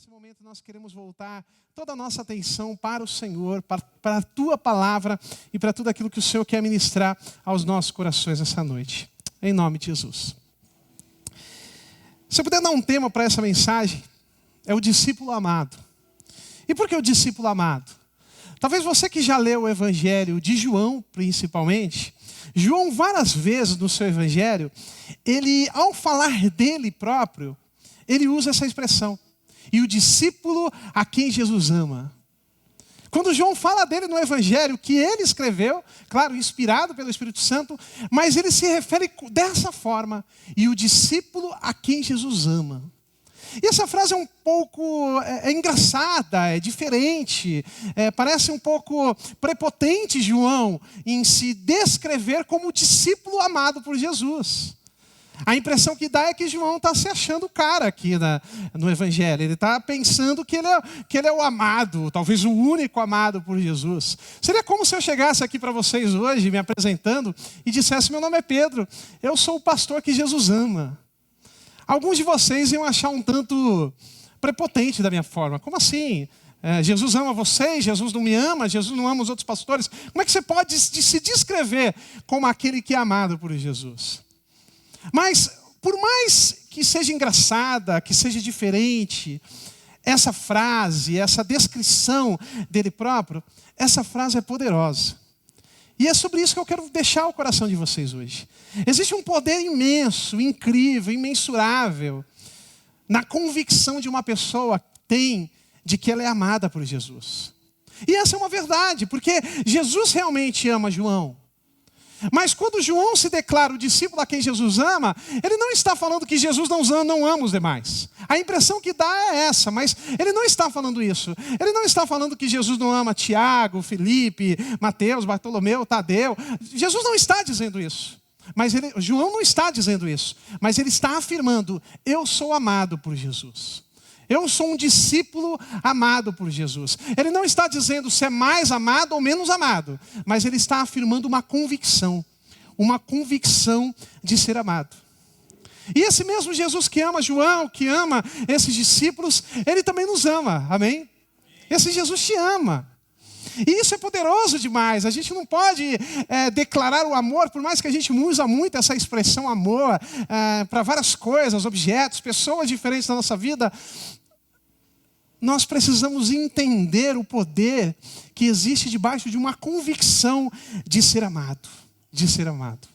nesse momento nós queremos voltar toda a nossa atenção para o Senhor, para a Tua Palavra e para tudo aquilo que o Senhor quer ministrar aos nossos corações essa noite. Em nome de Jesus. Se eu puder dar um tema para essa mensagem, é o discípulo amado. E por que o discípulo amado? Talvez você que já leu o Evangelho de João, principalmente, João várias vezes no seu Evangelho, ele, ao falar dele próprio, ele usa essa expressão. E o discípulo a quem Jesus ama. Quando João fala dele no Evangelho, que ele escreveu, claro, inspirado pelo Espírito Santo, mas ele se refere dessa forma. E o discípulo a quem Jesus ama. E essa frase é um pouco engraçada, é diferente, parece um pouco prepotente João em se descrever como discípulo amado por Jesus. A impressão que dá é que João está se achando o cara aqui no Evangelho. Ele está pensando que ele é o amado, talvez o único amado por Jesus. Seria como se eu chegasse aqui para vocês hoje, me apresentando, e dissesse: meu nome é Pedro, eu sou o pastor que Jesus ama. Alguns de vocês iam achar um tanto prepotente da minha forma. Como assim? Jesus ama vocês, Jesus não me ama, Jesus não ama os outros pastores. Como é que você pode se descrever como aquele que é amado por Jesus? Mas, por mais que seja engraçada, que seja diferente, essa frase, essa descrição dele próprio, essa frase é poderosa. E é sobre isso que eu quero deixar o coração de vocês hoje. Existe um poder imenso, incrível, imensurável, na convicção de uma pessoa tem de que ela é amada por Jesus. E essa é uma verdade, porque Jesus realmente ama João. Mas quando João se declara o discípulo a quem Jesus ama, ele não está falando que Jesus não ama os demais. A impressão que dá é essa, mas ele não está falando isso. Ele não está falando que Jesus não ama Tiago, Felipe, Mateus, Bartolomeu, Tadeu. Jesus não está dizendo isso. João não está dizendo isso. Mas ele está afirmando: eu sou amado por Jesus. Eu sou um discípulo amado por Jesus. Ele não está dizendo se é mais amado ou menos amado, mas ele está afirmando uma convicção de ser amado. E esse mesmo Jesus que ama João, que ama esses discípulos, ele também nos ama, amém? Esse Jesus te ama. E isso é poderoso demais. A gente não pode declarar o amor, por mais que a gente usa muito essa expressão amor para várias coisas, objetos, pessoas diferentes da nossa vida. Nós precisamos entender o poder que existe debaixo de uma convicção de ser amado. De ser amado.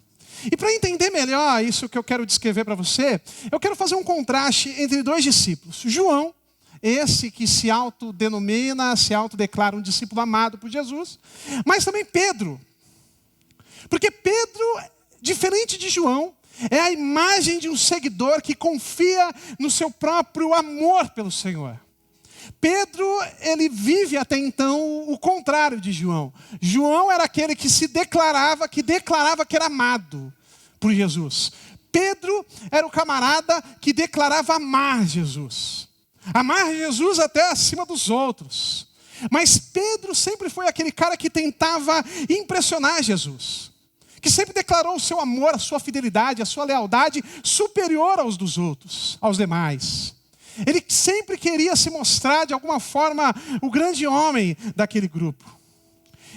E para entender melhor isso que eu quero descrever para você, eu quero fazer um contraste entre dois discípulos. João, esse que se autodenomina, se autodeclara um discípulo amado por Jesus, mas também Pedro. Porque Pedro, diferente de João, é a imagem de um seguidor que confia no seu próprio amor pelo Senhor. Pedro, ele vive até então o contrário de João. João era aquele que declarava que era amado por Jesus. Pedro era o camarada que declarava amar Jesus. Amar Jesus até acima dos outros. Mas Pedro sempre foi aquele cara que tentava impressionar Jesus. Que sempre declarou o seu amor, a sua fidelidade, a sua lealdade superior aos dos outros, aos demais. Ele sempre queria se mostrar de alguma forma o grande homem daquele grupo.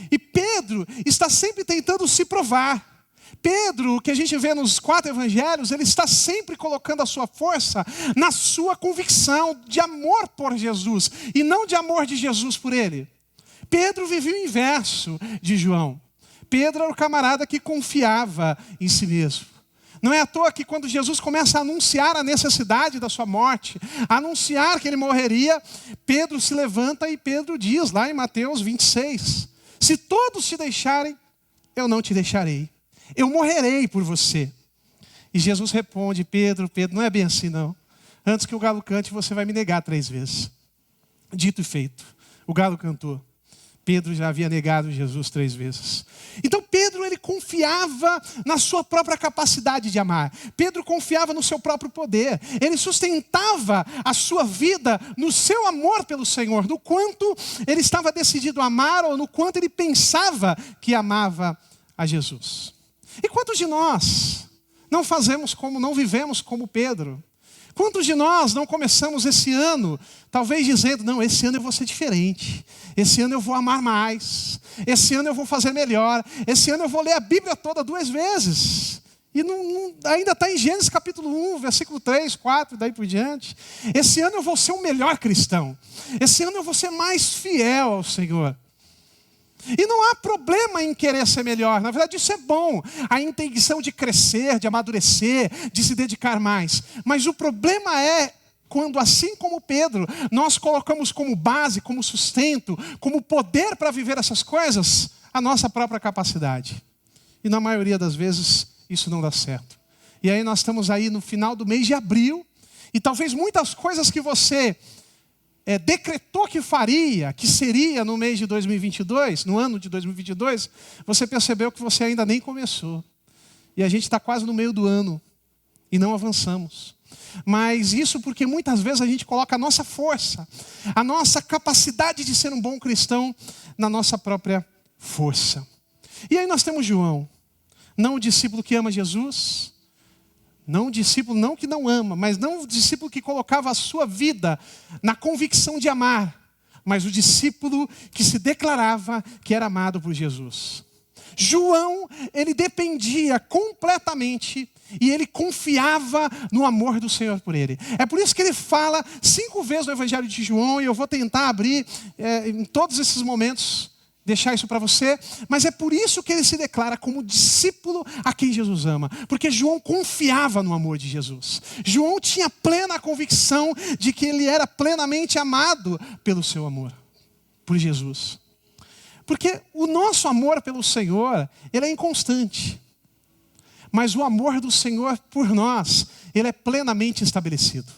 E Pedro está sempre tentando se provar. Pedro, que a gente vê nos 4 evangelhos, ele está sempre colocando a sua força na sua convicção de amor por Jesus e não de amor de Jesus por ele. Pedro vivia o inverso de João. Pedro era o camarada que confiava em si mesmo. Não é à toa que quando Jesus começa a anunciar a necessidade da sua morte, a anunciar que ele morreria, Pedro se levanta e Pedro diz lá em Mateus 26, se todos te deixarem, eu não te deixarei. Eu morrerei por você. E Jesus responde: Pedro, não é bem assim não. Antes que o galo cante, você vai me negar 3 vezes. Dito e feito. O galo cantou. Pedro já havia negado Jesus 3 vezes. Então Pedro, ele confiava na sua própria capacidade de amar. Pedro confiava no seu próprio poder. Ele sustentava a sua vida no seu amor pelo Senhor, no quanto ele estava decidido a amar ou no quanto ele pensava que amava a Jesus. E quantos de nós não vivemos como Pedro? Quantos de nós não começamos esse ano, talvez dizendo, não, esse ano eu vou ser diferente, esse ano eu vou amar mais, esse ano eu vou fazer melhor, esse ano eu vou ler a Bíblia toda 2 vezes. E ainda está em Gênesis capítulo 1, versículo 3, 4, daí por diante. Esse ano eu vou ser um melhor cristão, esse ano eu vou ser mais fiel ao Senhor. E não há problema em querer ser melhor, na verdade isso é bom, a intenção de crescer, de amadurecer, de se dedicar mais. Mas o problema é quando, assim como Pedro, nós colocamos como base, como sustento, como poder para viver essas coisas, a nossa própria capacidade. E na maioria das vezes isso não dá certo. E aí nós estamos aí no final do mês de abril, e talvez muitas coisas que você decretou que faria, que seria no mês de 2022, no ano de 2022, você percebeu que você ainda nem começou. E a gente está quase no meio do ano e não avançamos. Mas isso porque muitas vezes a gente coloca a nossa força, a nossa capacidade de ser um bom cristão na nossa própria força. E aí nós temos João, não o discípulo que ama Jesus, não o discípulo não que não ama, mas não o discípulo que colocava a sua vida na convicção de amar, mas o discípulo que se declarava que era amado por Jesus. João, ele dependia completamente e ele confiava no amor do Senhor por ele. É por isso que ele fala 5 vezes no Evangelho de João, e eu vou tentar abrir em todos esses momentos, deixar isso para você, mas é por isso que ele se declara como discípulo a quem Jesus ama, porque João confiava no amor de Jesus. João tinha plena convicção de que ele era plenamente amado pelo seu amor, por Jesus. Porque o nosso amor pelo Senhor, ele é inconstante, mas o amor do Senhor por nós, ele é plenamente estabelecido.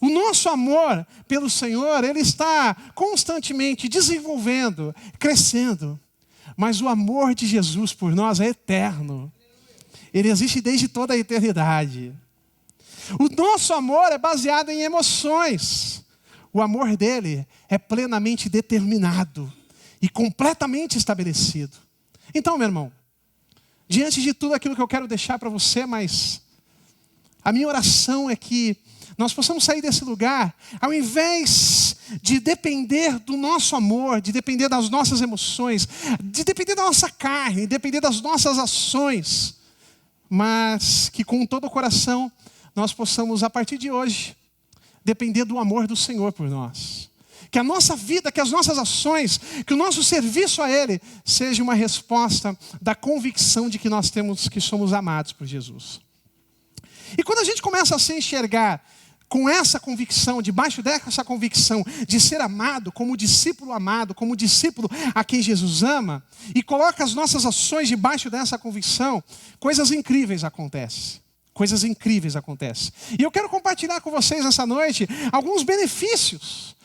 O nosso amor pelo Senhor, ele está constantemente desenvolvendo, crescendo. Mas o amor de Jesus por nós é eterno. Ele existe desde toda a eternidade. O nosso amor é baseado em emoções. O amor dele é plenamente determinado e completamente estabelecido. Então, meu irmão, diante de tudo aquilo que eu quero deixar para você, mas a minha oração é que nós possamos sair desse lugar, ao invés de depender do nosso amor, de depender das nossas emoções, de depender da nossa carne, de depender das nossas ações, mas que com todo o coração nós possamos, a partir de hoje, depender do amor do Senhor por nós. Que a nossa vida, que as nossas ações, que o nosso serviço a Ele seja uma resposta da convicção de que nós temos, que somos amados por Jesus. E quando a gente começa a se enxergar com essa convicção, debaixo dessa convicção de ser amado, como discípulo amado, como discípulo a quem Jesus ama, e coloca as nossas ações debaixo dessa convicção, coisas incríveis acontecem. Coisas incríveis acontecem. E eu quero compartilhar com vocês essa noite alguns benefícios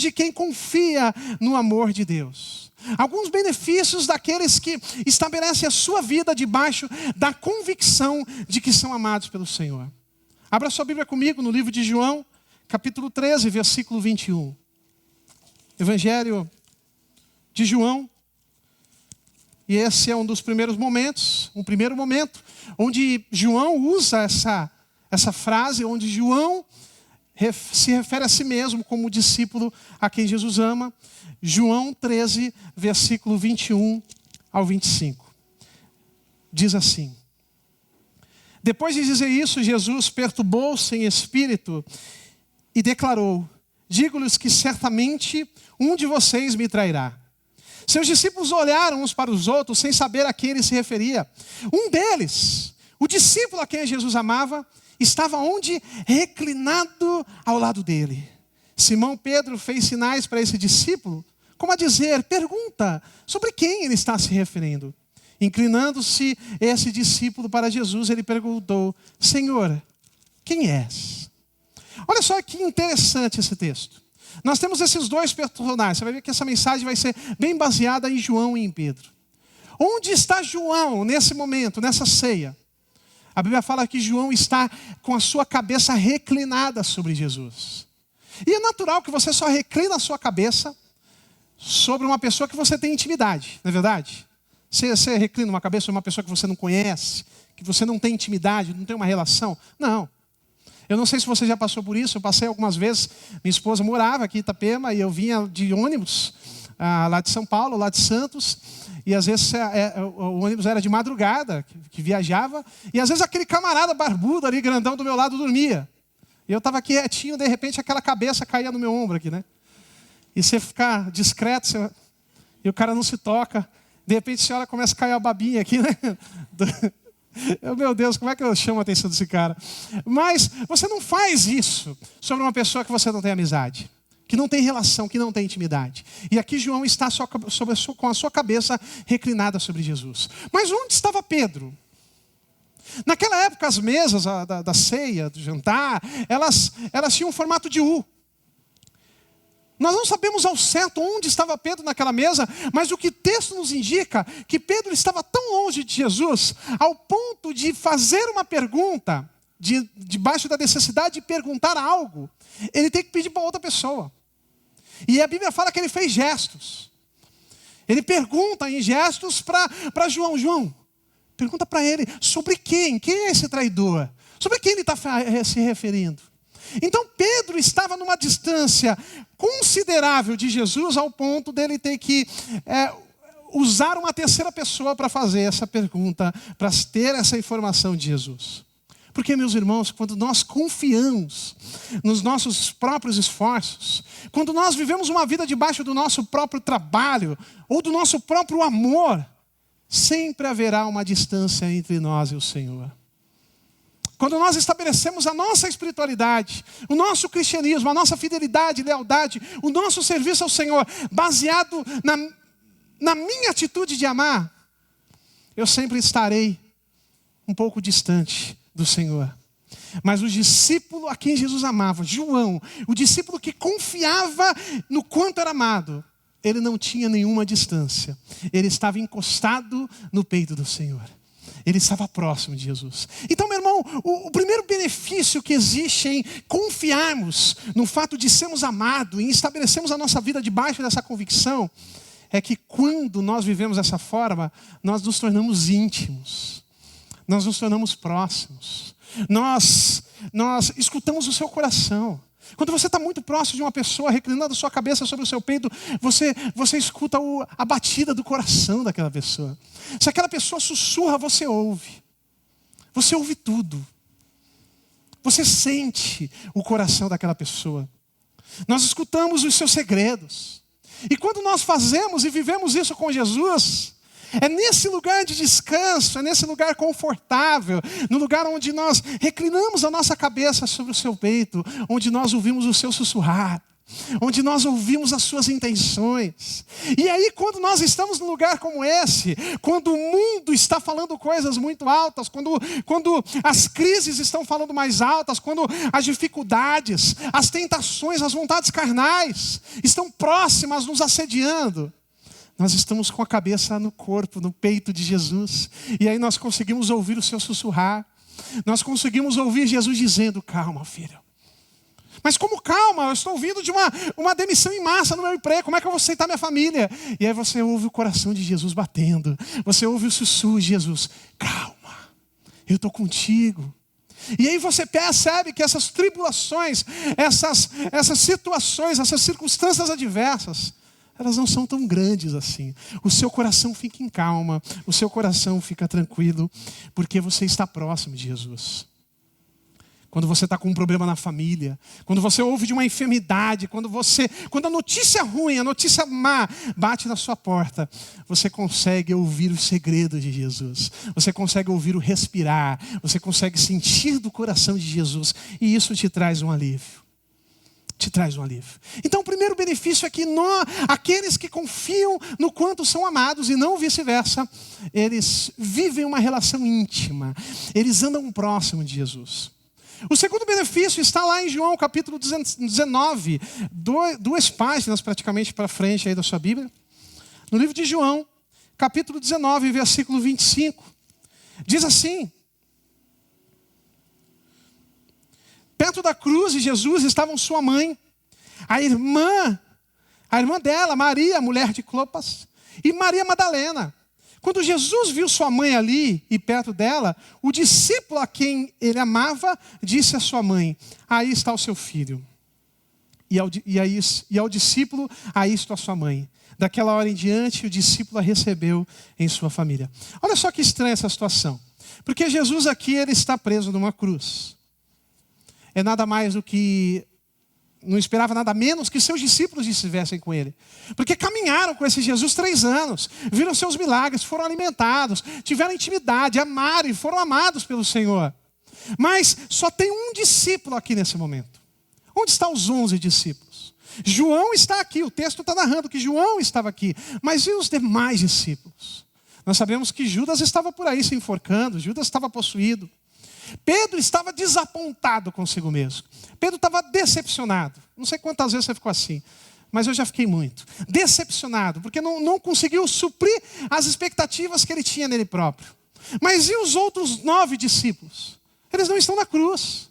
de quem confia no amor de Deus. Alguns benefícios daqueles que estabelecem a sua vida debaixo da convicção de que são amados pelo Senhor. Abra sua Bíblia comigo no livro de João, capítulo 13, versículo 21. Evangelho de João. E esse é um dos primeiros momentos, um primeiro momento, onde João usa essa frase, onde João se refere a si mesmo como discípulo a quem Jesus ama. João 13, versículo 21 ao 25. Diz assim: depois de dizer isso, Jesus perturbou-se em espírito e declarou: digo-lhes que certamente um de vocês me trairá. Seus discípulos olharam uns para os outros sem saber a quem ele se referia. Um deles, o discípulo a quem Jesus amava, estava onde? Reclinado ao lado dele. Simão Pedro fez sinais para esse discípulo, como a dizer: pergunta sobre quem ele está se referindo. Inclinando-se esse discípulo para Jesus, ele perguntou: Senhor, quem és? Olha só que interessante esse texto. Nós temos esses dois personagens. Você vai ver que essa mensagem vai ser bem baseada em João e em Pedro. Onde está João nesse momento, nessa ceia? A Bíblia fala que João está com a sua cabeça reclinada sobre Jesus. E é natural que você só reclina a sua cabeça sobre uma pessoa que você tem intimidade, não é verdade? Você reclina uma cabeça sobre uma pessoa que você não conhece, que você não tem intimidade, não tem uma relação? Não. Eu não sei se você já passou por isso, eu passei algumas vezes. Minha esposa morava aqui em Itapema e eu vinha de ônibus lá de São Paulo, lá de Santos. E às vezes o ônibus era de madrugada, que viajava. E às vezes aquele camarada barbudo ali, grandão do meu lado, dormia. E eu estava quietinho, de repente aquela cabeça caía no meu ombro aqui, né? E você ficar discreto, e o cara não se toca. De repente a senhora começa a cair a babinha aqui, né? Meu Deus, como é que eu chamo a atenção desse cara? Mas você não faz isso sobre uma pessoa que você não tem amizade, que não tem relação, que não tem intimidade. E aqui João está com a sua cabeça reclinada sobre Jesus. Mas onde estava Pedro? Naquela época as mesas da ceia, do jantar, elas tinham um formato de U. Nós não sabemos ao certo onde estava Pedro naquela mesa, mas o que o texto nos indica, que Pedro estava tão longe de Jesus, ao ponto de fazer uma pergunta, debaixo da necessidade de perguntar algo, ele tem que pedir para outra pessoa. E a Bíblia fala que ele fez gestos. Ele pergunta em gestos para João. João, pergunta para ele sobre quem? Quem é esse traidor? Sobre quem ele está se referindo? Então Pedro estava numa distância considerável de Jesus, ao ponto dele ter que usar uma terceira pessoa para fazer essa pergunta, para ter essa informação de Jesus. Porque, meus irmãos, quando nós confiamos nos nossos próprios esforços, quando nós vivemos uma vida debaixo do nosso próprio trabalho, ou do nosso próprio amor, sempre haverá uma distância entre nós e o Senhor. Quando nós estabelecemos a nossa espiritualidade, o nosso cristianismo, a nossa fidelidade, lealdade, o nosso serviço ao Senhor, baseado na minha atitude de amar, eu sempre estarei um pouco distante do Senhor. Mas o discípulo a quem Jesus amava, João, o discípulo que confiava no quanto era amado, ele não tinha nenhuma distância. Ele estava encostado no peito do Senhor. Ele estava próximo de Jesus. Então, meu irmão, o primeiro benefício que existe em confiarmos no fato de sermos amados, em estabelecermos a nossa vida debaixo dessa convicção, é que quando nós vivemos dessa forma, nós nos tornamos íntimos. Nós nos tornamos próximos. Nós escutamos o seu coração. Quando você está muito próximo de uma pessoa, reclinando a sua cabeça sobre o seu peito, você escuta a batida do coração daquela pessoa. Se aquela pessoa sussurra, você ouve. Você ouve tudo. Você sente o coração daquela pessoa. Nós escutamos os seus segredos. E quando nós fazemos e vivemos isso com Jesus, é nesse lugar de descanso, é nesse lugar confortável, no lugar onde nós reclinamos a nossa cabeça sobre o seu peito, onde nós ouvimos o seu sussurrar, onde nós ouvimos as suas intenções. E aí, quando nós estamos num lugar como esse, quando o mundo está falando coisas muito altas, quando as crises estão falando mais altas, quando as dificuldades, as tentações, as vontades carnais estão próximas, nos assediando, nós estamos com a cabeça no corpo, no peito de Jesus. E aí nós conseguimos ouvir o seu sussurrar. Nós conseguimos ouvir Jesus dizendo: calma, filho. Mas como calma? Eu estou ouvindo de uma demissão em massa no meu emprego. Como é que eu vou aceitar minha família? E aí você ouve o coração de Jesus batendo. Você ouve o sussurro de Jesus: calma, eu estou contigo. E aí você percebe que essas tribulações, essas situações, essas circunstâncias adversas, elas não são tão grandes assim. O seu coração fica em calma, o seu coração fica tranquilo, porque você está próximo de Jesus. Quando você está com um problema na família, quando você ouve de uma enfermidade, quando a notícia ruim, a notícia má bate na sua porta, você consegue ouvir o segredo de Jesus. Você consegue ouvir o respirar, você consegue sentir do coração de Jesus, e isso te traz um alívio. Te traz um alívio. Então o primeiro benefício é que aqueles que confiam no quanto são amados e não vice-versa, eles vivem uma relação íntima, eles andam próximo de Jesus. O segundo benefício está lá em João capítulo 19, 2 páginas praticamente para frente aí da sua Bíblia. No livro de João, capítulo 19, versículo 25, diz assim: perto da cruz de Jesus estavam sua mãe, a irmã dela, Maria, mulher de Clopas, e Maria Madalena. Quando Jesus viu sua mãe ali e perto dela, o discípulo a quem ele amava disse à sua mãe: aí está o seu filho. E ao discípulo: aí está a sua mãe. Daquela hora em diante, o discípulo a recebeu em sua família. Olha só que estranha essa situação. Porque Jesus aqui, ele está preso numa cruz. É nada mais do que... Não esperava nada menos que seus discípulos estivessem com ele. Porque caminharam com esse Jesus 3 anos. Viram seus milagres, foram alimentados, tiveram intimidade, amaram e foram amados pelo Senhor. Mas só tem um discípulo aqui nesse momento. Onde estão os 11 discípulos? João está aqui, o texto está narrando que João estava aqui. Mas e os demais discípulos? Nós sabemos que Judas estava por aí se enforcando, Judas estava possuído. Pedro estava desapontado consigo mesmo. Pedro estava decepcionado. Não sei quantas vezes você ficou assim, mas eu já fiquei muito. Decepcionado, porque não conseguiu suprir as expectativas que ele tinha nele próprio. Mas e os outros 9 discípulos? Eles não estão na cruz.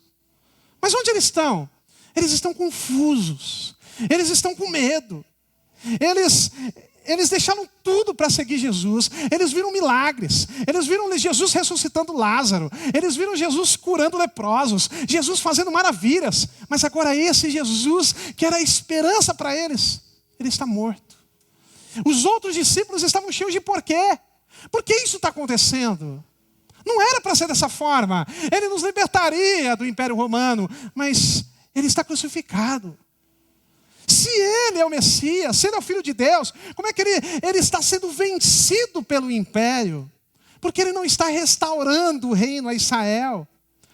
Mas onde eles estão? Eles estão confusos. Eles estão com medo. Eles deixaram tudo para seguir Jesus. Eles viram milagres. Eles viram Jesus ressuscitando Lázaro. Eles viram Jesus curando leprosos. Jesus fazendo maravilhas. Mas agora esse Jesus, que era a esperança para eles, ele está morto. Os outros discípulos estavam cheios de porquê. Por que isso está acontecendo? Não era para ser dessa forma. Ele nos libertaria do Império Romano. Mas ele está crucificado. Se ele é o Messias, se ele é o Filho de Deus, como é que ele está sendo vencido pelo império? Porque ele não está restaurando o reino a Israel.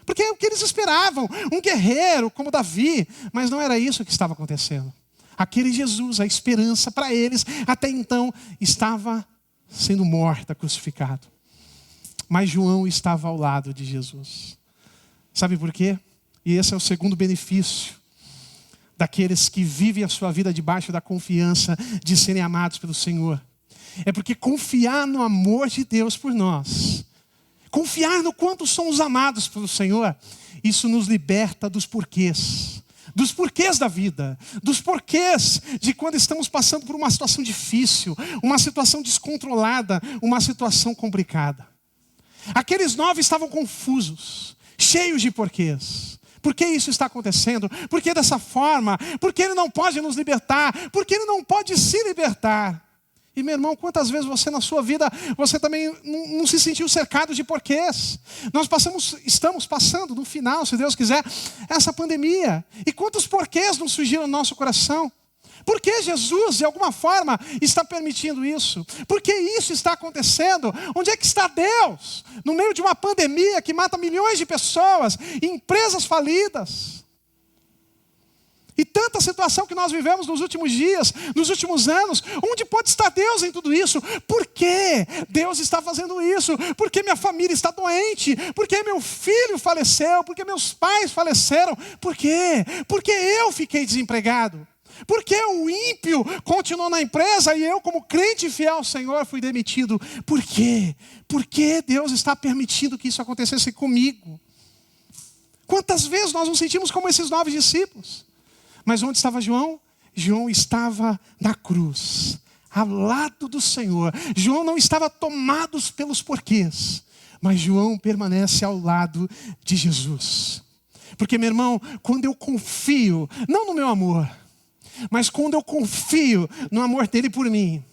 Porque é o que eles esperavam, um guerreiro como Davi. Mas não era isso que estava acontecendo. Aquele Jesus, a esperança para eles, até então, estava sendo morta, crucificado. Mas João estava ao lado de Jesus. Sabe por quê? E esse é o segundo benefício daqueles que vivem a sua vida debaixo da confiança de serem amados pelo Senhor. É porque confiar no amor de Deus por nós, confiar no quanto somos amados pelo Senhor, isso nos liberta dos porquês da vida, dos porquês de quando estamos passando por uma situação difícil, uma situação descontrolada, uma situação complicada. Aqueles 9 estavam confusos, cheios de porquês. Por que isso está acontecendo? Por que dessa forma? Por que ele não pode nos libertar? Por que ele não pode se libertar? E meu irmão, quantas vezes você na sua vida, você também não se sentiu cercado de porquês? Estamos passando no final, se Deus quiser, essa pandemia. E quantos porquês não surgiram no nosso coração? Por que Jesus, de alguma forma, está permitindo isso? Por que isso está acontecendo? Onde é que está Deus? No meio de uma pandemia que mata milhões de pessoas, empresas falidas. E tanta situação que nós vivemos nos últimos dias, nos últimos anos. Onde pode estar Deus em tudo isso? Por que Deus está fazendo isso? Por que minha família está doente? Por que meu filho faleceu? Por que meus pais faleceram? Por quê? Porque eu fiquei desempregado. Porque o ímpio continuou na empresa e eu, como crente fiel ao Senhor, fui demitido. Por quê? Por que Deus está permitindo que isso acontecesse comigo? Quantas vezes nós nos sentimos como esses 9 discípulos? Mas onde estava João? João estava na cruz, ao lado do Senhor. João não estava tomado pelos porquês, mas João permanece ao lado de Jesus. Porque, meu irmão, quando eu confio, não no meu amor, mas quando eu confio no amor dele por mim,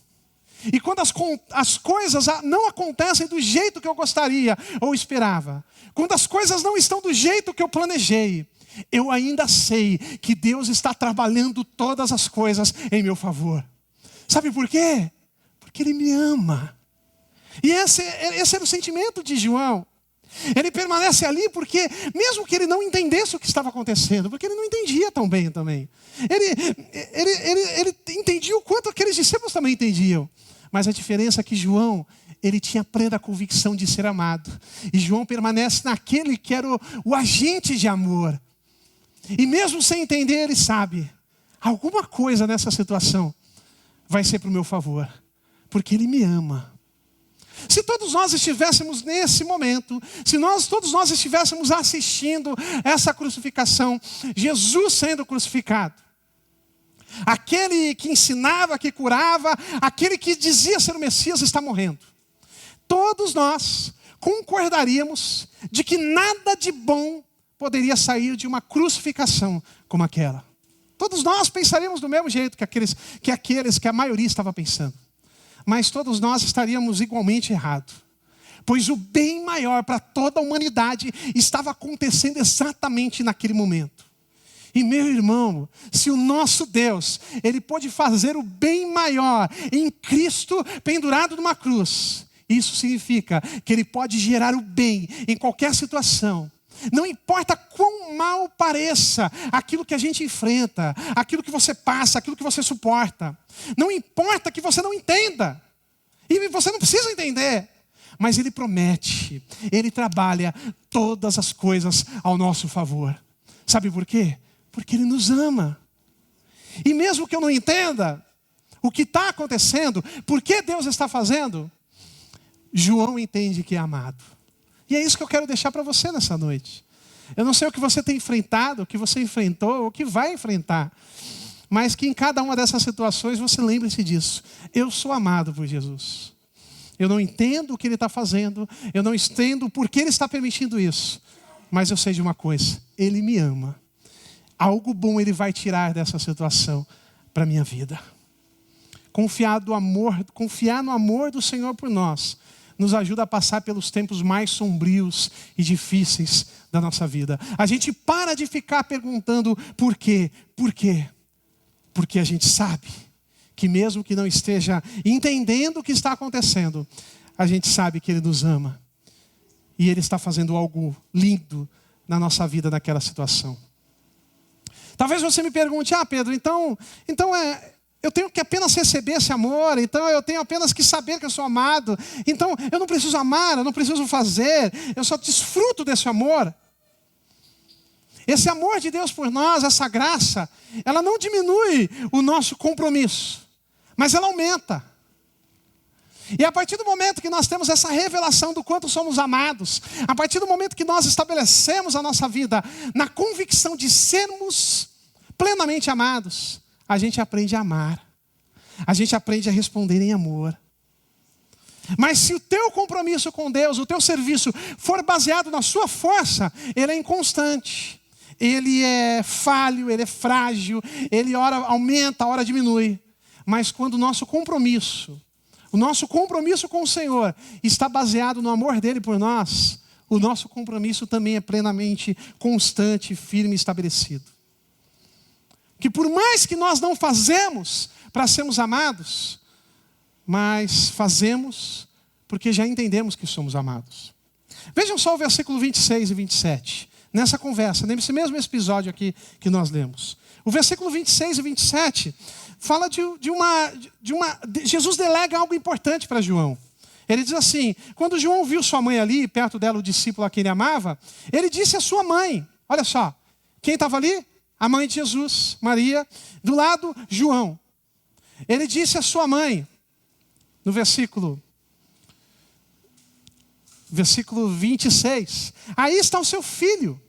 e quando as coisas não acontecem do jeito que eu gostaria ou esperava, quando as coisas não estão do jeito que eu planejei, eu ainda sei que Deus está trabalhando todas as coisas em meu favor. Sabe por quê? Porque Ele me ama. E esse era o sentimento de João. Ele permanece ali porque, mesmo que ele não entendesse o que estava acontecendo, porque ele não entendia tão bem também. Ele entendia o quanto aqueles discípulos também entendiam. Mas a diferença é que João, ele tinha plena convicção de ser amado. E João permanece naquele que era o agente de amor. E mesmo sem entender, ele sabe, alguma coisa nessa situação vai ser para o meu favor. Porque ele me ama. Se todos nós estivéssemos nesse momento, se todos nós estivéssemos assistindo essa crucificação, Jesus sendo crucificado, aquele que ensinava, que curava, aquele que dizia ser o Messias está morrendo. todos nós concordaríamos de que nada de bom poderia sair de uma crucificação como aquela. Todos nós pensaríamos do mesmo jeito que a maioria estava pensando. Mas todos nós estaríamos igualmente errados. Pois o bem maior para toda a humanidade estava acontecendo exatamente naquele momento. E meu irmão, se o nosso Deus, Ele pôde fazer o bem maior em Cristo pendurado numa cruz, isso significa que Ele pode gerar o bem em qualquer situação. Não importa quão mal pareça aquilo que a gente enfrenta, aquilo que você passa, aquilo que você suporta. Não importa que você não entenda. E você não precisa entender. Mas Ele promete, Ele trabalha todas as coisas ao nosso favor. Sabe por quê? Porque Ele nos ama. E mesmo que eu não entenda o que está acontecendo, por que Deus está fazendo, João entende que é amado. E é isso que eu quero deixar para você nessa noite. Eu não sei o que você tem enfrentado, o que você enfrentou, o que vai enfrentar. Mas que em cada uma dessas situações você lembre-se disso. Eu sou amado por Jesus. Eu não entendo o que Ele está fazendo. Eu não entendo por que Ele está permitindo isso. Mas eu sei de uma coisa. Ele me ama. Algo bom Ele vai tirar dessa situação para a minha vida. Confiar no amor do Senhor por nós nos ajuda a passar pelos tempos mais sombrios e difíceis da nossa vida. A gente para de ficar perguntando por quê? Por quê? Porque a gente sabe que mesmo que não esteja entendendo o que está acontecendo, a gente sabe que Ele nos ama. E Ele está fazendo algo lindo na nossa vida naquela situação. Talvez você me pergunte, Pedro, então eu tenho que apenas receber esse amor, então eu tenho apenas que saber que eu sou amado, então eu não preciso amar, eu não preciso fazer, eu só desfruto desse amor. Esse amor de Deus por nós, essa graça, ela não diminui o nosso compromisso, mas ela aumenta. E a partir do momento que nós temos essa revelação do quanto somos amados, a partir do momento que nós estabelecemos a nossa vida na convicção de sermos plenamente amados, a gente aprende a amar. A gente aprende a responder em amor. Mas se o teu compromisso com Deus, o teu serviço for baseado na sua força, ele é inconstante. Ele é falho, ele é frágil, ele ora aumenta, ora diminui. Mas quando o nosso compromisso com o Senhor está baseado no amor dele por nós, o nosso compromisso também é plenamente constante, firme e estabelecido. Que por mais que nós não fazemos para sermos amados, mas fazemos porque já entendemos que somos amados. Vejam só o versículo 26 e 27. Nessa conversa, nesse mesmo episódio aqui que nós lemos. O versículo 26 e 27 fala Jesus delega algo importante para João. Ele diz assim, quando João viu sua mãe ali, perto dela, o discípulo a quem ele amava, ele disse à sua mãe, olha só, quem estava ali? A mãe de Jesus, Maria, do lado, João. Ele disse à sua mãe, no versículo 26, aí está o seu filho.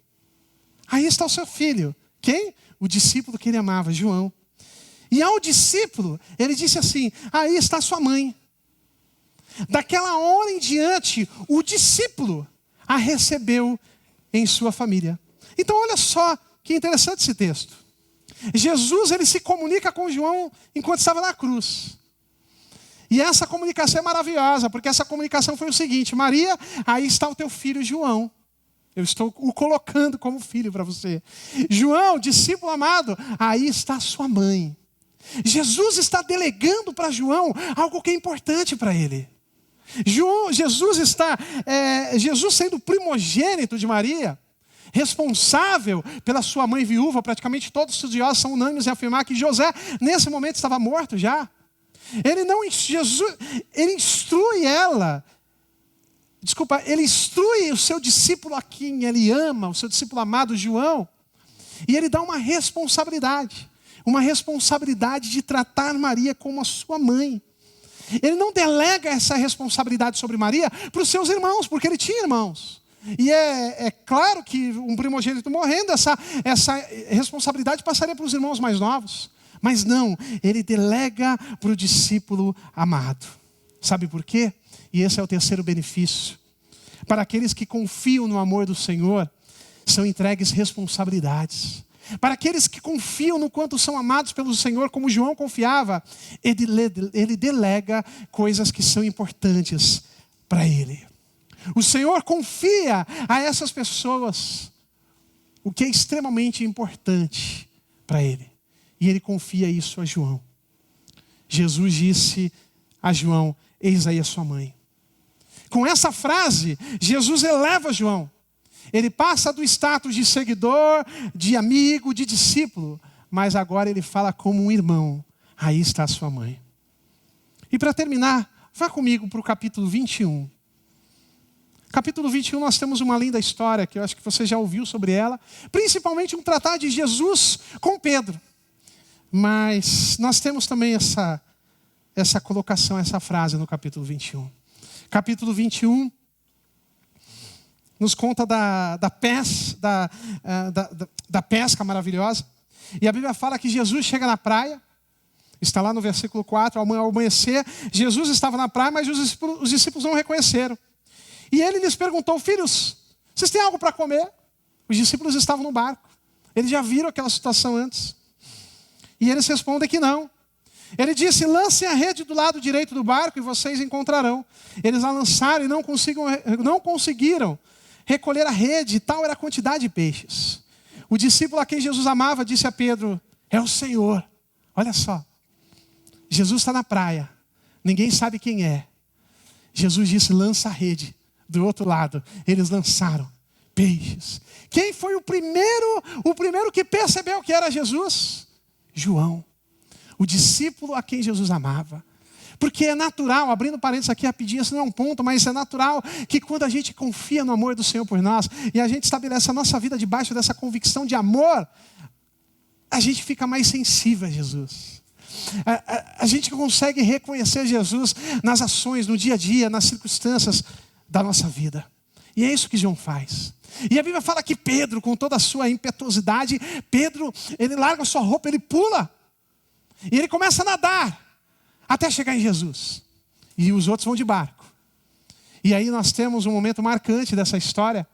Aí está o seu filho. Quem? O discípulo que ele amava, João. E ao discípulo, ele disse assim, aí está a sua mãe. Daquela hora em diante, o discípulo a recebeu em sua família. Então olha só, que interessante esse texto. Jesus, ele se comunica com João enquanto estava na cruz. E essa comunicação é maravilhosa, porque essa comunicação foi o seguinte, Maria, aí está o teu filho João. Eu estou o colocando como filho para você. João, discípulo amado, aí está a sua mãe. Jesus está delegando para João algo que é importante para ele. Jesus sendo primogênito de Maria, responsável pela sua mãe viúva, praticamente todos os estudiosos são unânimes em afirmar que José, nesse momento, estava morto já. Ele instrui o seu discípulo a quem ele ama, o seu discípulo amado João, e ele dá uma responsabilidade de tratar Maria como a sua mãe. Ele não delega essa responsabilidade sobre Maria para os seus irmãos, porque ele tinha irmãos. E é claro que um primogênito morrendo, essa responsabilidade passaria para os irmãos mais novos. Mas não, ele delega para o discípulo amado. Sabe por quê? E esse é o terceiro benefício. Para aqueles que confiam no amor do Senhor, são entregues responsabilidades. Para aqueles que confiam no quanto são amados pelo Senhor, como João confiava, ele delega coisas que são importantes para ele. O Senhor confia a essas pessoas o que é extremamente importante para ele. E ele confia isso a João. Jesus disse a João: eis aí a sua mãe. Com essa frase, Jesus eleva João. Ele passa do status de seguidor, de amigo, de discípulo, mas agora ele fala como um irmão. Aí está a sua mãe. E para terminar, vá comigo para o capítulo 21. Capítulo 21 nós temos uma linda história, que eu acho que você já ouviu sobre ela. Principalmente um tratado de Jesus com Pedro. Mas nós temos também essa colocação, essa frase no capítulo 21. Capítulo 21 nos conta da pesca maravilhosa. E a Bíblia fala que Jesus chega na praia. Está lá no versículo 4, ao amanhecer. Jesus estava na praia, mas os discípulos não o reconheceram. E ele lhes perguntou: filhos, vocês têm algo para comer? Os discípulos estavam no barco. Eles já viram aquela situação antes. E eles respondem que não. Ele disse: lancem a rede do lado direito do barco e vocês encontrarão. Eles a lançaram e não conseguiram recolher a rede, tal era a quantidade de peixes. O discípulo a quem Jesus amava disse a Pedro: é o Senhor. Olha só, Jesus está na praia, ninguém sabe quem é. Jesus disse: lança a rede. Do outro lado, eles lançaram peixes. Quem foi o primeiro que percebeu que era Jesus? João, o discípulo a quem Jesus amava. Porque é natural, abrindo parênteses aqui rapidinho, isso não é um ponto, mas é natural que quando a gente confia no amor do Senhor por nós, e a gente estabelece a nossa vida debaixo dessa convicção de amor, a gente fica mais sensível a Jesus. A gente consegue reconhecer Jesus nas ações, no dia a dia, nas circunstâncias da nossa vida. E é isso que João faz. E a Bíblia fala que Pedro, com toda a sua impetuosidade, Pedro, ele larga a sua roupa, ele pula. E ele começa a nadar até chegar em Jesus. E os outros vão de barco. E aí nós temos um momento marcante dessa história,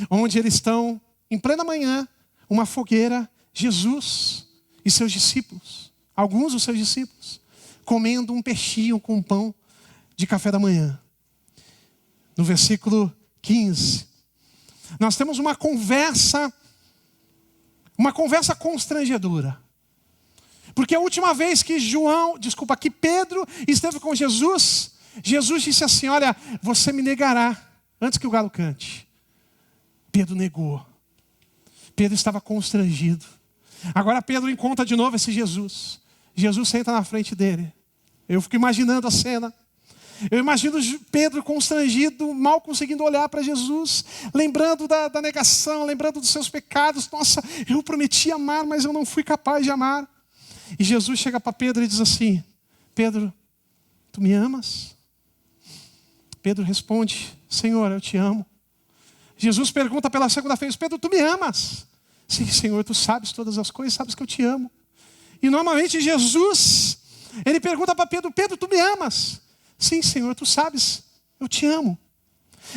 onde eles estão, em plena manhã, uma fogueira, Jesus e seus discípulos, alguns dos seus discípulos, comendo um peixinho com pão de café da manhã. No versículo 15, nós temos uma conversa constrangedora. Porque a última vez que Pedro esteve com Jesus, Jesus disse assim: olha, você me negará antes que o galo cante. Pedro negou. Pedro estava constrangido. Agora Pedro encontra de novo esse Jesus. Jesus senta na frente dele. Eu fico imaginando a cena. Eu imagino Pedro constrangido, mal conseguindo olhar para Jesus, lembrando da negação, lembrando dos seus pecados. Nossa, eu prometi amar, mas eu não fui capaz de amar. E Jesus chega para Pedro e diz assim: Pedro, tu me amas? Pedro responde: Senhor, eu te amo. Jesus pergunta pela segunda vez: Pedro, tu me amas? Sim, Senhor, tu sabes todas as coisas, sabes que eu te amo. E normalmente Jesus, ele pergunta para Pedro: Pedro, tu me amas? Sim, Senhor, tu sabes, eu te amo.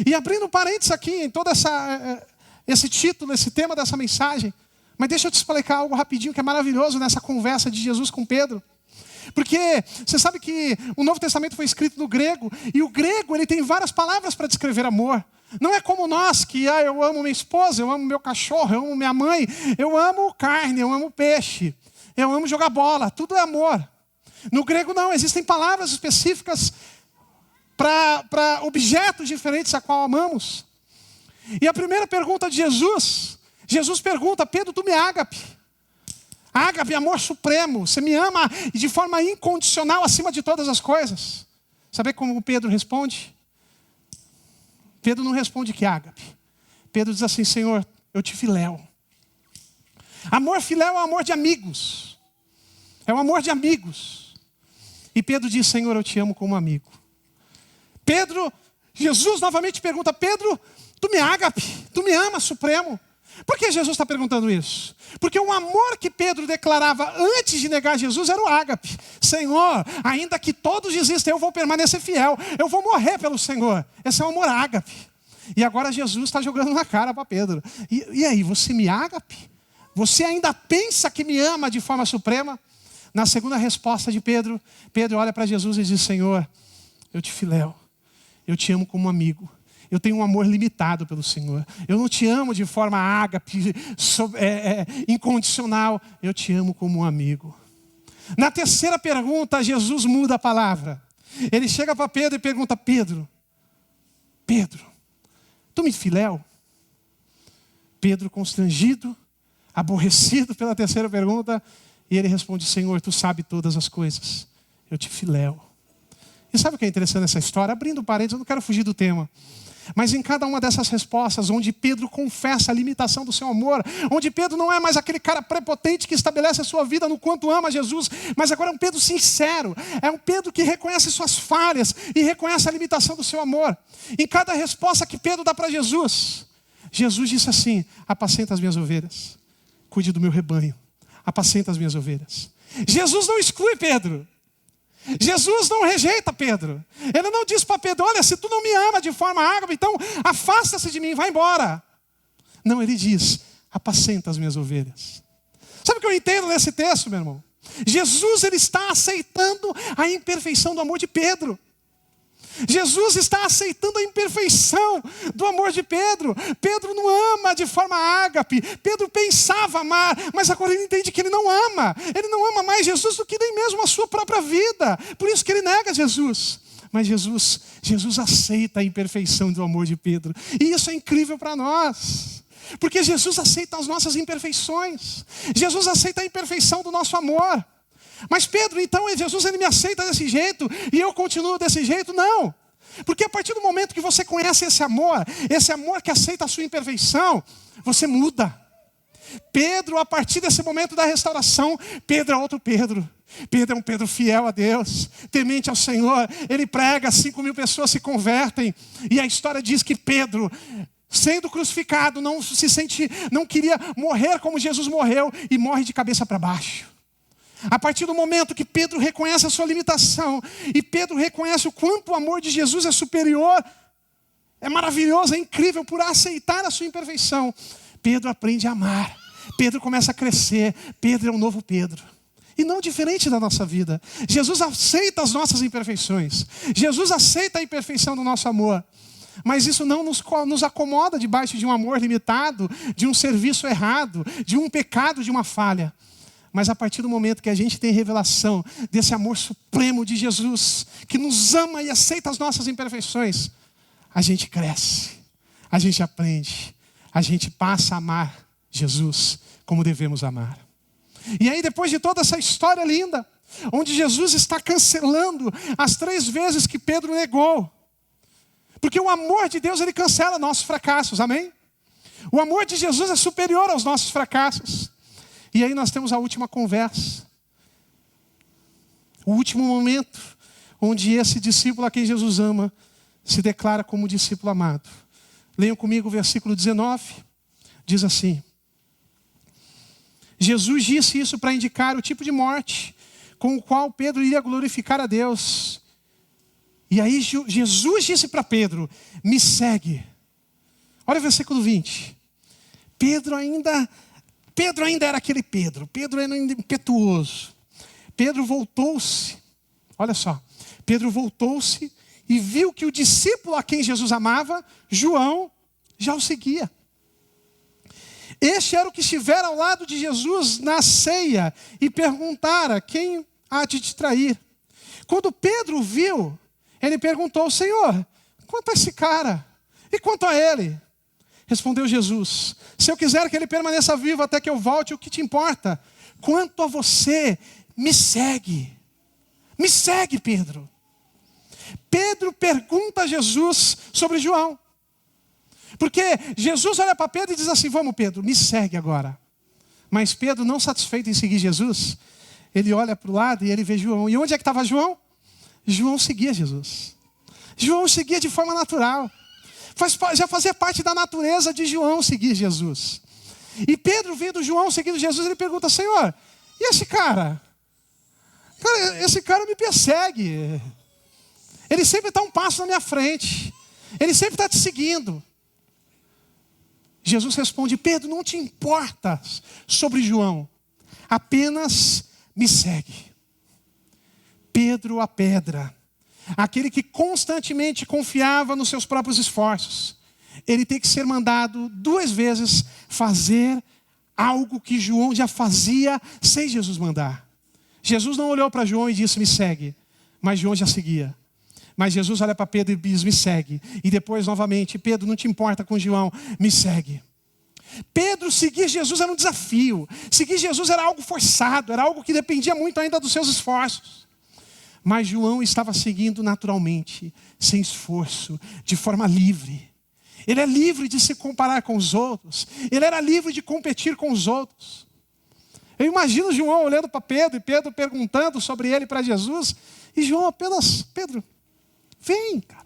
E abrindo parênteses aqui em todo esse título, esse tema dessa mensagem, mas deixa eu te explicar algo rapidinho que é maravilhoso nessa conversa de Jesus com Pedro. Porque você sabe que o Novo Testamento foi escrito no grego, e o grego ele tem várias palavras para descrever amor. Não é como nós, que eu amo minha esposa, eu amo meu cachorro, eu amo minha mãe, eu amo carne, eu amo peixe, eu amo jogar bola, tudo é amor. No grego não, existem palavras específicas para objetos diferentes a qual amamos. E a primeira pergunta de Jesus pergunta: Pedro, tu me ágape? Ágape, amor supremo, você me ama de forma incondicional acima de todas as coisas. Sabe como Pedro responde? Pedro não responde que ágape. Pedro diz assim: Senhor, eu te filéu. Amor filéu é um amor de amigos. É um amor de amigos. E Pedro diz: Senhor, eu te amo como amigo. Jesus novamente pergunta: Pedro, tu me ágape? Tu me amas, supremo? Por que Jesus está perguntando isso? Porque o amor que Pedro declarava antes de negar Jesus era o ágape. Senhor, ainda que todos desistam, eu vou permanecer fiel. Eu vou morrer pelo Senhor. Esse é o amor ágape. E agora Jesus está jogando na cara para Pedro. E aí, você me ágape? Você ainda pensa que me ama de forma suprema? Na segunda resposta de Pedro, Pedro olha para Jesus e diz: Senhor, eu te filéu. Eu te amo como amigo. Eu tenho um amor limitado pelo Senhor. Eu não te amo de forma ágape, incondicional. Eu te amo como um amigo. Na terceira pergunta, Jesus muda a palavra. Ele chega para Pedro e pergunta: Pedro, tu me filéu? Pedro, constrangido, aborrecido pela terceira pergunta, e ele responde: Senhor, tu sabe todas as coisas. Eu te filéu. E sabe o que é interessante nessa história? Abrindo parênteses, eu não quero fugir do tema. Mas em cada uma dessas respostas, onde Pedro confessa a limitação do seu amor, onde Pedro não é mais aquele cara prepotente que estabelece a sua vida no quanto ama Jesus, mas agora é um Pedro sincero, é um Pedro que reconhece suas falhas e reconhece a limitação do seu amor. Em cada resposta que Pedro dá para Jesus, Jesus disse assim: apacenta as minhas ovelhas, cuide do meu rebanho, apacenta as minhas ovelhas. Jesus não exclui Pedro. Jesus não rejeita Pedro. Ele não diz para Pedro: olha, se tu não me ama de forma ágape, então afasta-se de mim, vai embora. Não, ele diz: apacenta as minhas ovelhas. Sabe o que eu entendo nesse texto, meu irmão? Jesus, ele está aceitando a imperfeição do amor de Pedro. Jesus está aceitando a imperfeição do amor de Pedro. Pedro não ama de forma ágape. Pedro pensava amar, mas agora ele entende que ele não ama. Ele não ama mais Jesus do que nem mesmo a sua própria vida. Por isso que ele nega Jesus. Mas Jesus aceita a imperfeição do amor de Pedro. E isso é incrível para nós. Porque Jesus aceita as nossas imperfeições. Jesus aceita a imperfeição do nosso amor. Mas Pedro, então Jesus ele me aceita desse jeito e eu continuo desse jeito? Não. Porque a partir do momento que você conhece esse amor que aceita a sua imperfeição, você muda. Pedro, a partir desse momento da restauração, Pedro é outro Pedro. Pedro é um Pedro fiel a Deus, temente ao Senhor. Ele prega, 5.000 pessoas se convertem. E a história diz que Pedro, sendo crucificado, não queria morrer como Jesus morreu e morre de cabeça para baixo. A partir do momento que Pedro reconhece a sua limitação e Pedro reconhece o quanto o amor de Jesus é superior, é maravilhoso, é incrível por aceitar a sua imperfeição, Pedro aprende a amar. Pedro começa a crescer. Pedro é um novo Pedro. E não diferente da nossa vida. Jesus aceita as nossas imperfeições. Jesus aceita a imperfeição do nosso amor. Mas isso não nos acomoda debaixo de um amor limitado, de um serviço errado, de um pecado, de uma falha. Mas a partir do momento que a gente tem revelação desse amor supremo de Jesus, que nos ama e aceita as nossas imperfeições, a gente cresce, a gente aprende, a gente passa a amar Jesus como devemos amar. E aí, depois de toda essa história linda, onde Jesus está cancelando as 3 vezes que Pedro negou, porque o amor de Deus, ele cancela nossos fracassos, amém? O amor de Jesus é superior aos nossos fracassos. E aí nós temos a última conversa. O último momento onde esse discípulo a quem Jesus ama se declara como discípulo amado. Leiam comigo o versículo 19. Diz assim: Jesus disse isso para indicar o tipo de morte com o qual Pedro iria glorificar a Deus. E aí Jesus disse para Pedro: me segue. Olha o versículo 20. Pedro ainda era aquele Pedro. Pedro era ainda impetuoso. Pedro voltou-se. Olha só. Pedro voltou-se e viu que o discípulo a quem Jesus amava, João, já o seguia. Este era o que estivera ao lado de Jesus na ceia e perguntara: quem há de te trair? Quando Pedro viu, ele perguntou: Senhor, quanto a esse cara? E quanto a ele? Respondeu Jesus: se eu quiser que ele permaneça vivo até que eu volte, o que te importa? Quanto a você, me segue. Me segue, Pedro. Pedro pergunta a Jesus sobre João. Porque Jesus olha para Pedro e diz assim: vamos, Pedro, me segue agora. Mas Pedro, não satisfeito em seguir Jesus, ele olha para o lado e ele vê João. E onde é que estava João? João seguia Jesus. João seguia de forma natural. Já fazia parte da natureza de João seguir Jesus. E Pedro, vendo João seguindo Jesus, ele pergunta: Senhor, e esse cara? Cara, esse cara me persegue. Ele sempre está um passo na minha frente. Ele sempre está te seguindo. Jesus responde: Pedro, não te importas sobre João. Apenas me segue. Pedro a pedra. Aquele que constantemente confiava nos seus próprios esforços. Ele tem que ser mandado 2 vezes fazer algo que João já fazia sem Jesus mandar. Jesus não olhou para João e disse: me segue. Mas João já seguia. Mas Jesus olha para Pedro e diz: me segue. E depois novamente: Pedro, não te importa com João, me segue. Pedro seguir Jesus era um desafio. Seguir Jesus era algo forçado, era algo que dependia muito ainda dos seus esforços. Mas João estava seguindo naturalmente, sem esforço, de forma livre. Ele é livre de se comparar com os outros. Ele era livre de competir com os outros. Eu imagino João olhando para Pedro e Pedro perguntando sobre ele para Jesus. E João apenas: Pedro, vem, cara,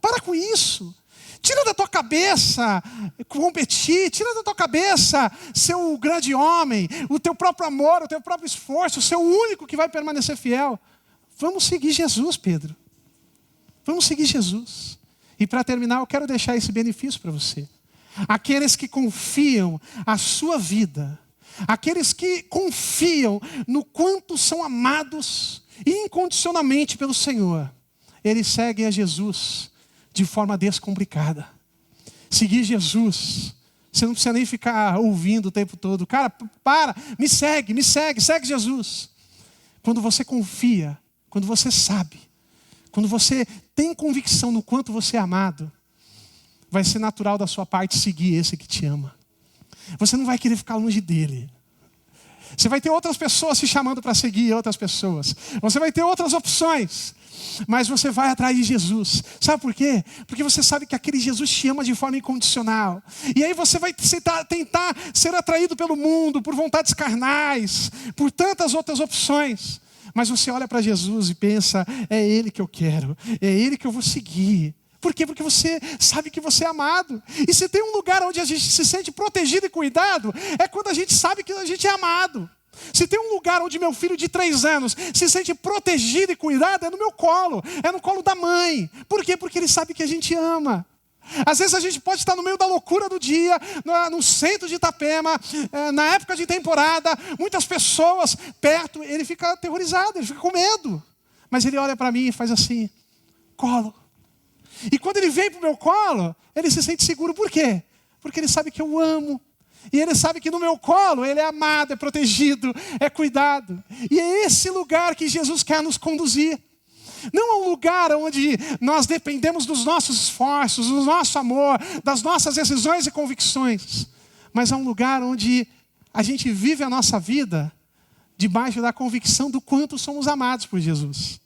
para com isso. Tira da tua cabeça competir, tira da tua cabeça ser o grande homem, o teu próprio amor, o teu próprio esforço, ser o único que vai permanecer fiel. Vamos seguir Jesus, Pedro. Vamos seguir Jesus. E para terminar, eu quero deixar esse benefício para você. Aqueles que confiam a sua vida, aqueles que confiam no quanto são amados incondicionalmente pelo Senhor, eles seguem a Jesus de forma descomplicada. Seguir Jesus, você não precisa nem ficar ouvindo o tempo todo. Cara, me segue, segue Jesus. Quando você confia, quando você sabe, quando você tem convicção no quanto você é amado, vai ser natural da sua parte seguir esse que te ama. Você não vai querer ficar longe dele. Você vai ter outras pessoas se chamando para seguir outras pessoas. Você vai ter outras opções. Mas você vai atrair Jesus. Sabe por quê? Porque você sabe que aquele Jesus te ama de forma incondicional. E aí você vai tentar ser atraído pelo mundo, por vontades carnais, por tantas outras opções. Mas você olha para Jesus e pensa: é Ele que eu quero, é Ele que eu vou seguir. Por quê? Porque você sabe que você é amado. E se tem um lugar onde a gente se sente protegido e cuidado, é quando a gente sabe que a gente é amado. Se tem um lugar onde meu filho de 3 anos se sente protegido e cuidado, é no meu colo, é no colo da mãe. Por quê? Porque ele sabe que a gente ama. Às vezes a gente pode estar no meio da loucura do dia, no centro de Itapema, na época de temporada, muitas pessoas perto, ele fica aterrorizado, ele fica com medo. Mas ele olha para mim e faz assim: colo. E quando ele vem para o meu colo, ele se sente seguro. Por quê? Porque ele sabe que eu amo. E ele sabe que no meu colo ele é amado, é protegido, é cuidado. E é esse lugar que Jesus quer nos conduzir. Não é um lugar onde nós dependemos dos nossos esforços, do nosso amor, das nossas decisões e convicções. Mas é um lugar onde a gente vive a nossa vida debaixo da convicção do quanto somos amados por Jesus.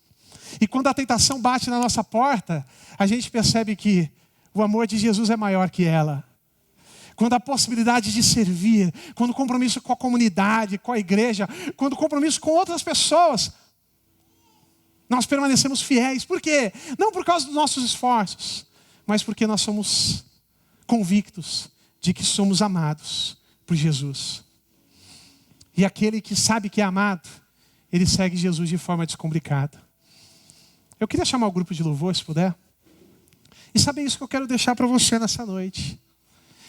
E quando a tentação bate na nossa porta, a gente percebe que o amor de Jesus é maior que ela. Quando a possibilidade de servir, quando o compromisso com a comunidade, com a igreja, quando o compromisso com outras pessoas, nós permanecemos fiéis. Por quê? Não por causa dos nossos esforços, mas porque nós somos convictos de que somos amados por Jesus. E aquele que sabe que é amado, ele segue Jesus de forma descomplicada. Eu queria chamar o grupo de louvor, se puder. E sabe isso que eu quero deixar para você nessa noite.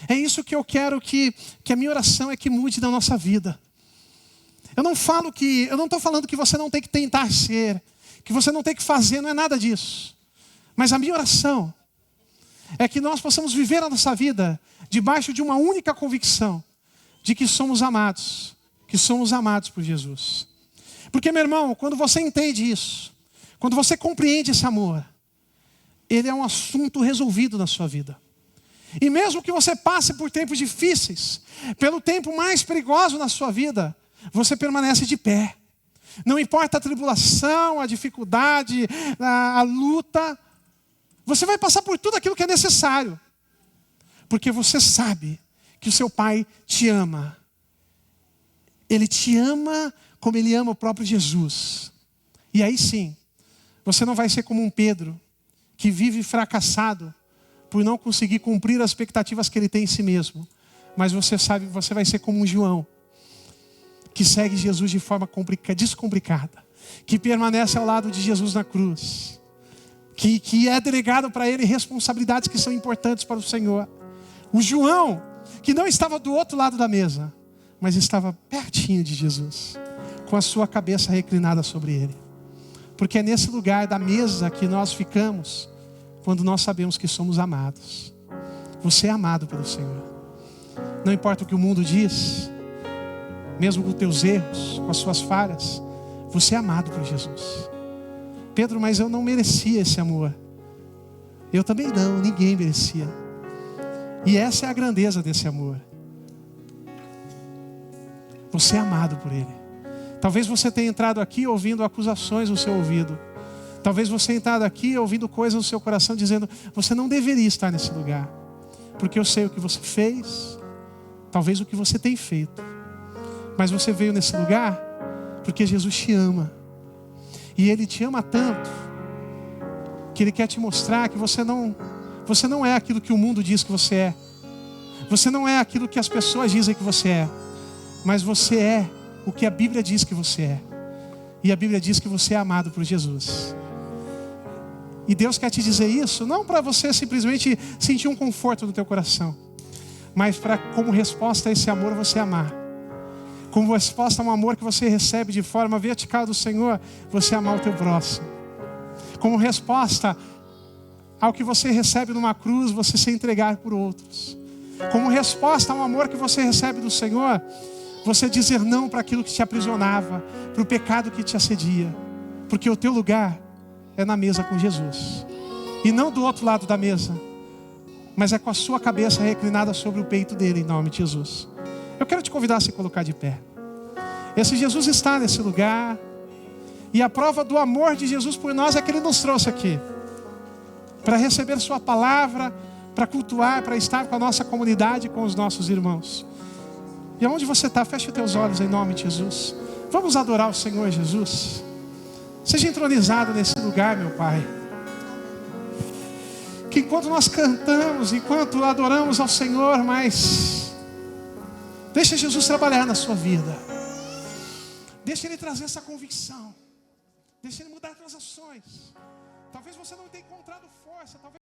É isso que eu quero que a minha oração é que mude na nossa vida. Eu não estou falando que você não tem que tentar ser, que você não tem que fazer, não é nada disso. Mas a minha oração é que nós possamos viver a nossa vida debaixo de uma única convicção, de que somos amados por Jesus. Porque, meu irmão, quando você entende isso, quando você compreende esse amor, ele é um assunto resolvido na sua vida. E mesmo que você passe por tempos difíceis, pelo tempo mais perigoso na sua vida, você permanece de pé. Não importa a tribulação, a dificuldade, a luta, você vai passar por tudo aquilo que é necessário. Porque você sabe que o seu Pai te ama. Ele te ama como Ele ama o próprio Jesus. E aí sim, você não vai ser como um Pedro, que vive fracassado por não conseguir cumprir as expectativas que ele tem em si mesmo. Mas você sabe, você vai ser como um João, que segue Jesus de forma descomplicada, que permanece ao lado de Jesus na cruz, que é delegado para ele responsabilidades que são importantes para o Senhor. O João, que não estava do outro lado da mesa, mas estava pertinho de Jesus, com a sua cabeça reclinada sobre ele. Porque é nesse lugar da mesa que nós ficamos, quando nós sabemos que somos amados. Você é amado pelo Senhor. Não importa o que o mundo diz, mesmo com os teus erros, com as suas falhas, você é amado por Jesus. Pedro, mas eu não merecia esse amor. Eu também não, ninguém merecia. E essa é a grandeza desse amor. Você é amado por Ele. Talvez você tenha entrado aqui ouvindo acusações no seu ouvido. Talvez você tenha entrado aqui ouvindo coisas no seu coração dizendo: você não deveria estar nesse lugar. Porque eu sei o que você fez, talvez o que você tem feito. Mas você veio nesse lugar porque Jesus te ama. E Ele te ama tanto que Ele quer te mostrar que você não é aquilo que o mundo diz que você é. Você não é aquilo que as pessoas dizem que você é. Mas você é o que a Bíblia diz que você é. E a Bíblia diz que você é amado por Jesus. E Deus quer te dizer isso, não para você simplesmente sentir um conforto no teu coração, mas para, como resposta a esse amor, você amar. Como resposta a um amor que você recebe de forma vertical do Senhor, você amar o teu próximo. Como resposta ao que você recebe numa cruz, você se entregar por outros. Como resposta a um amor que você recebe do Senhor, você dizer não para aquilo que te aprisionava, para o pecado que te assedia. Porque o teu lugar é na mesa com Jesus. E não do outro lado da mesa, mas é com a sua cabeça reclinada sobre o peito dele, em nome de Jesus. Eu quero te convidar a se colocar de pé. Esse Jesus está nesse lugar. E a prova do amor de Jesus por nós é que Ele nos trouxe aqui para receber sua palavra, para cultuar, para estar com a nossa comunidade, com os nossos irmãos. E aonde você está, feche os teus olhos em nome de Jesus. Vamos adorar o Senhor Jesus. Seja entronizado nesse lugar, meu Pai. Que enquanto nós cantamos, enquanto adoramos ao Senhor, mas deixa Jesus trabalhar na sua vida. Deixa Ele trazer essa convicção. Deixa Ele mudar as tuas ações. Talvez você não tenha encontrado força, talvez